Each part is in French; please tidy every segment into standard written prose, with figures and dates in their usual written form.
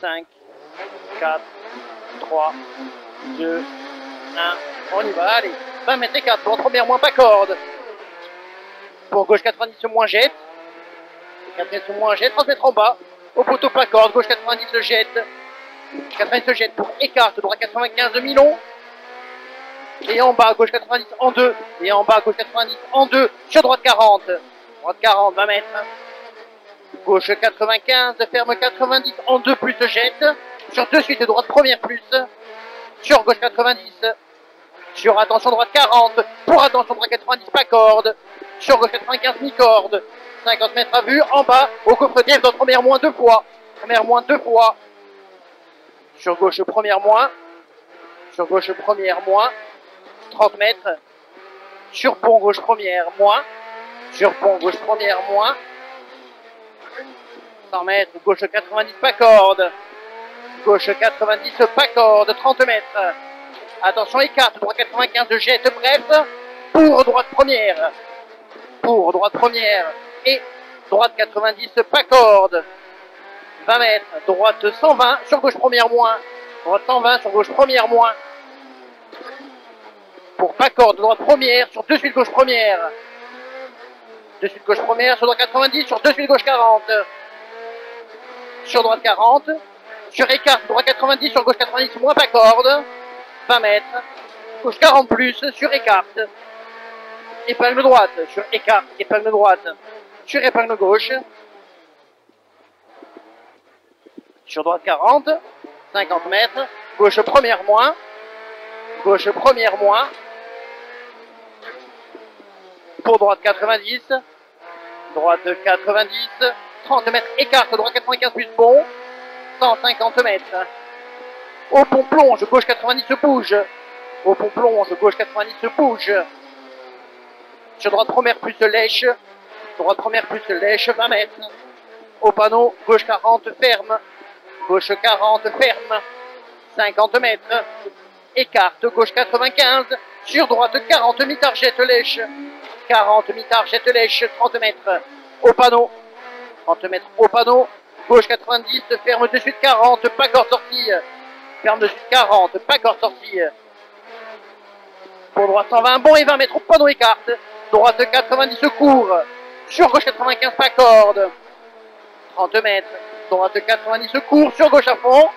5, 4, 3, 2, 1. On y va, allez. 20 mètres et 4, pour première moins pas corde. Pour gauche 90 moins jette. 4 mètres moins jette, 30 mètres en bas. Au poteau pas corde, gauche 90 le jette. 90 le jette pour écarte, droit 95 de Milon. Et en bas, gauche 90 en 2. Et en bas, gauche 90 en 2. Sur droite 40. Droite 40, 20 mètres. Gauche 95, ferme 90 en 2 plus jette. Sur de suite, droite première plus. Sur gauche 90. Sur attention droite 40. Pour attention droite 90, pas corde. Sur gauche 95, mi-corde. 50 mètres à vue. En bas, au coffre dièse, dans première moins 2 fois. Première moins 2 fois. Sur gauche première moins. Sur gauche première moins. 30 mètres. Sur pont gauche première moins. Sur pont gauche première moins. 100 mètres. Gauche 90, pas corde. Gauche 90, pas corde. 30 mètres. Attention, écarte. Droite 95, jette, bref. Pour droite première. Pour droite première. Et droite 90, pas corde. 20 mètres. Droite 120. Sur gauche première moins. Droite 120. Sur gauche première moins. Pour pas corde. Droite première. Sur de suite gauche première. De suite gauche première. Sur droite 90. Sur de suite gauche 40. Sur droite 40. Sur écarte. Droite 90. Sur gauche 90. Moins pas corde. 20 mètres. Gauche 40 plus. Sur écarte. Épingle droite. Sur écarte. Épingle droite. Sur épingle gauche. Sur droite 40. 50 mètres. Gauche première moins. Gauche première moins. Pour droite 90. Droite 90. 30 mètres. Écarte. Droite 95 plus pont. 150 mètres. Au pont plonge. Gauche 90 se bouge. Au pont plonge. Gauche 90 se bouge. Sur droite première plus lèche. Droite première plus lèche. 20 mètres. Au panneau. Gauche 40 ferme. Gauche 40 ferme. 50 mètres. Écarte. Gauche 95. Sur droite 40. Mi-tard jette lèche. 40 mi-tard jette lèche. 30 mètres. Au panneau. 30 mètres au panneau. Gauche 90. Ferme de suite 40. Pas corde sortie. Ferme de suite 40. Pas corde sortie. Pour droite 120. Bon et 20 mètres au panneau écarte. Droite 90 court. Sur gauche 95 pas corde. 30 mètres. Droite 90 court. Sur gauche à fond.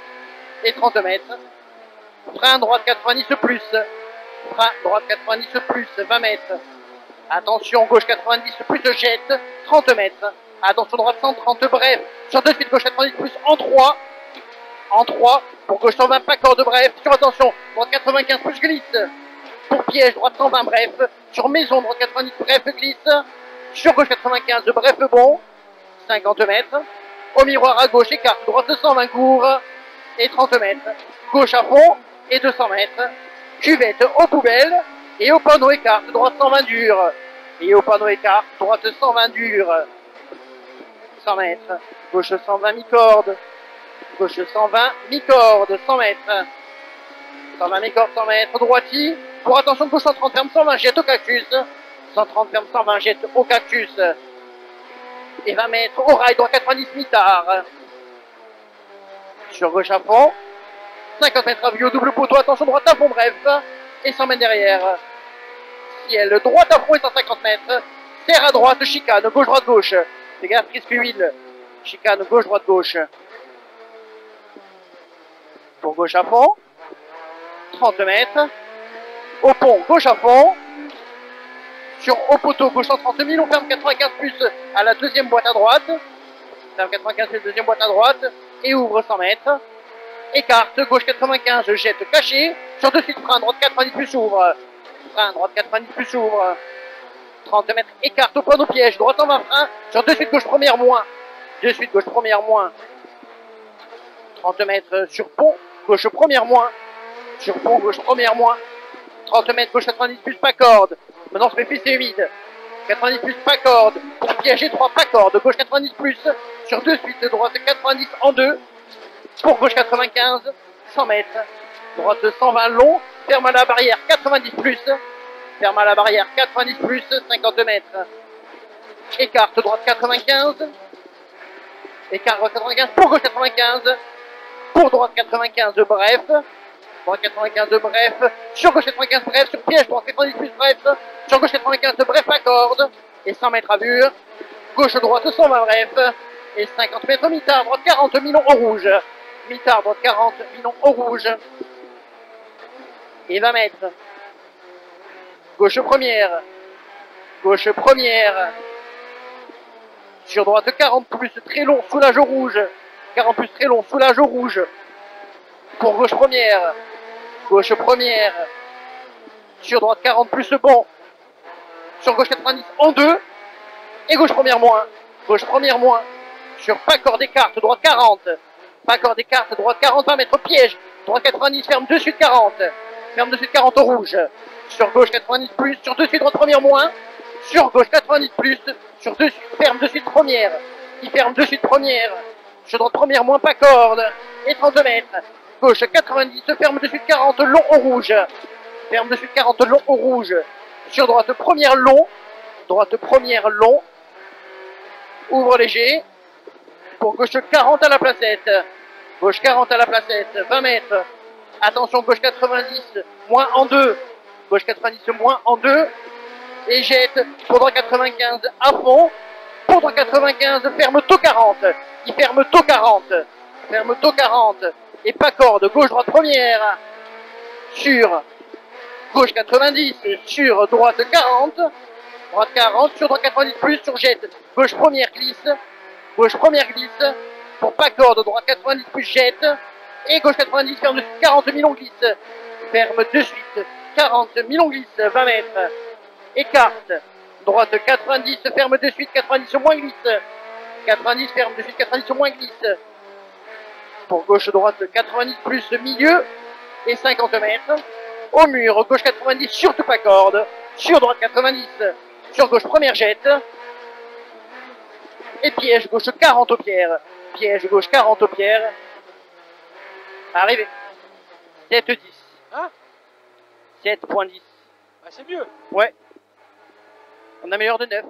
Et 30 mètres. Frein droite 90 plus. Frein droite 90 plus. 20 mètres. Attention gauche 90 plus jette. 30 mètres. Attention droite 130 bref. Sur de suite gauche 90 plus en 3. En 3. Pour gauche 120 pas corde bref. Sur attention. Droite 95 plus glisse. Pour piège droite 120 bref. Sur maison droite 90 bref glisse. Sur gauche 95 bref bon. 50 mètres. Au miroir à gauche écarte. Droite 120 court. Et 30 mètres. Gauche à fond. Et 200 mètres. Cuvette aux poubelles. Et au panneau écarte. Droite 120 dur. Et au panneau écarte. Droite 120 dur. 100 mètres. Gauche 120 mi-corde. Gauche 120 mi-corde. 100 mètres. 120 mi-corde 100 mètres. Droiti. Pour attention gauche 130 ferme 120 jette au cactus. 130 ferme 120 jette au cactus. Et 20 mètres au rail droit 90 mi-tard. Sur gauche à fond. 50 mètres à vue au double poteau. Attention droite à fond bref. Et 100 mètres derrière. Ciel droite à fond et 150 mètres. Serre à droite, chicane, gauche, droite, gauche. Fais gaffe, risque huile. Chicane, gauche, droite, gauche. Pour gauche à fond. 30 mètres. Au pont, gauche à fond. Sur au poteau, gauche 130 000. On ferme 95 plus à la deuxième boîte à droite. Ferme 95 plus, deuxième boîte à droite. Et ouvre 100 mètres. Écarte, gauche 95, jette caché. Sur de suite, frein, droite 90 plus ouvre. Frein, droite 90 plus ouvre. 30 mètres, écarte au panneau piège. Droite en 20 frein. Sur de suite, gauche première moins. De suite, gauche première moins. 30 mètres sur pont, gauche première moins. Sur pont, gauche première moins. 30 mètres, gauche 90 plus pas corde. Maintenant, se fait pisser humide. 90 plus pas corde. Pour piéger 3 pas corde. Gauche 90 plus. Sur de suite, droite 90 en 2. Pour gauche 95, 100 mètres. Droite 120 long. Ferme à la barrière 90 plus. Ferme à la barrière 90 plus. 50 mètres. Écarte droite 95. Écarte droite 95 pour gauche 95. pour droite 95 bref. Droite 95 bref. Sur gauche 95 bref. Sur piège droite 90 plus bref. Sur gauche 95 bref à corde. Et 100 mètres à vue. Gauche droite 120 bref. Et 50 mètres mitard droite 40 millions au rouge. Mitard droite 40 millions au rouge. Et 20 mètres. Gauche première. Gauche première. Sur droite 40 plus très long, soulage au rouge. 40 plus très long, soulage au rouge. Pour gauche première. Gauche première. Sur droite 40 plus bon. Sur gauche 90 en 2. Et gauche première moins. Gauche première moins. Sur pas corde des cartes, droite 40. Pas corde des cartes, droite 40, 20 mètres piège. Droite 90, ferme dessus de 40. Ferme dessus de 40 au rouge. Sur gauche 90 plus, sur dessus droite première moins. Sur gauche 90 plus, sur dessus, ferme dessus de première. Il ferme dessus de première. Sur droite première moins, pas corde. Et 30 mètres. Gauche 90, ferme dessus de 40, long au rouge. Ferme dessus de 40, long au rouge. Sur droite première long. Droite première long. Ouvre léger. Pour gauche 40 à la placette. Gauche 40 à la placette. 20 mètres. Attention, gauche 90, moins en 2. Gauche 90, moins en 2. Et jette. Pour droite 95 à fond. Pour droite 95, ferme taux 40. Il ferme taux 40. Ferme taux 40. Et pas corde. Gauche droite première. Sur gauche 90. Sur droite 40. Droite 40. Sur droite 90 plus. Sur jette. Gauche première glisse. Gauche première glisse. Pour pas corde. Droite 90 plus jette. Et gauche 90. Ferme de suite 40 millions glisse. Ferme de suite 40 millions glisse. 20 mètres. Écarte. Droite 90. Ferme de suite 90 au moins glisse. 90 ferme de suite 90 au moins glisse. Pour gauche droite 90 plus milieu. Et 50 mètres. Au mur. Gauche 90 surtout pas corde. Sur droite 90. Sur gauche première jette. Et piège gauche 40 aux pierres. Piège gauche 40 aux pierres. Arrivé. 7-10. Hein? 7.10. Ah, c'est mieux. Ouais. On a meilleur de 9.